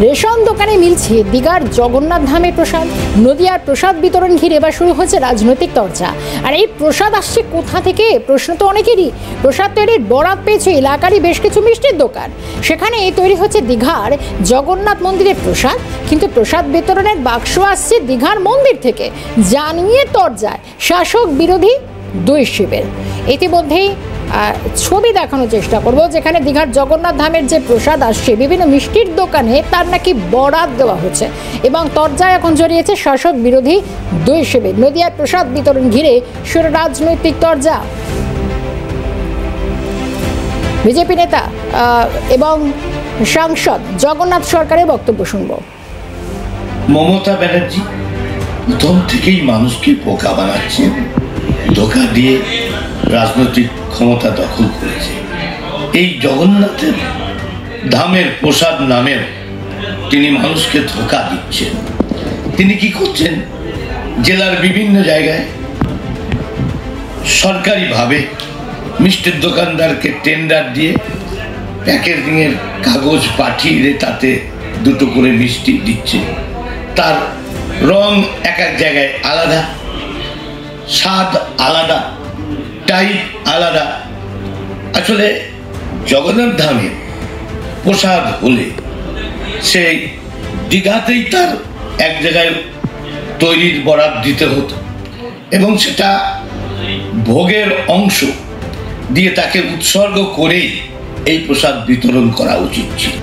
Ration দোকানে মিলছে দীঘার জগন্নাথ ধামের প্রসাদ। নদিয়ার প্রসাদ বিতরণ ঘিরে এবার শুরু হচ্ছে রাজনৈতিক চর্চা। আর এই প্রসাদ আসছে কোথা থেকে, প্রশ্ন তো অনেকেরই। প্রসাদ তৈরির বরাত পেয়েছে এলাকারই বেশ কিছু মিষ্টির দোকান। সেখানে তৈরি হচ্ছে দীঘার জগন্নাথ মন্দিরের প্রসাদ, কিন্তু প্রসাদ বিতরণের বাক্স আসছে দীঘার মন্দির থেকে। জানিয়ে তরজায় শাসক বিরোধী দুই শিবির। ইতিমধ্যেই ছবি দেখানোর চেষ্টা করব, যেখানে দীঘার জগন্নাথ ধামের যে প্রসাদ আসছে বিভিন্ন মিষ্টির দোকানে তার নাকি বরাত দেওয়া হচ্ছে এবং তরজায় এখন জড়িয়েছে শাসক বিরোধী দুই শিবির। নদিয়ার প্রসাদ বিতরণ ঘিরে শুরু রাজনৈতিক তরজা। বিজেপি নেতা এবং সাংসদ জগন্নাথ সরকারের বক্তব্য শুনব। মমতা ব্যানার্জি প্রথম থেকেই মানুষকে বোকা বানাচ্ছে, ধোঁকা দিয়ে রাজনৈতিক ক্ষমতা দখল করেছে। এই জগন্নাথের ধামের প্রসাদ নামের তিনি মানুষকে ধোঁকা দিচ্ছেন। তিনি কি করছেন, জেলার বিভিন্ন জায়গায় সরকারিভাবে মিষ্টির দোকানদারকে টেন্ডার দিয়ে প্যাকেজিংয়ের কাগজ পাঠিয়ে তাতে দুটো করে মিষ্টি দিচ্ছে। তার রং এক এক জায়গায় আলাদা, স্বাদ আলাদা, টাইপ আলাদা। আসলে জগন্নাথ ধামে প্রসাদ হলে সেই দীঘাতেই তার এক জায়গায় তৈরির বরাত দিতে হতো এবং সেটা ভোগের অংশ দিয়ে তাকে উৎসর্গ করেই এই প্রসাদ বিতরণ করা উচিত ছিল।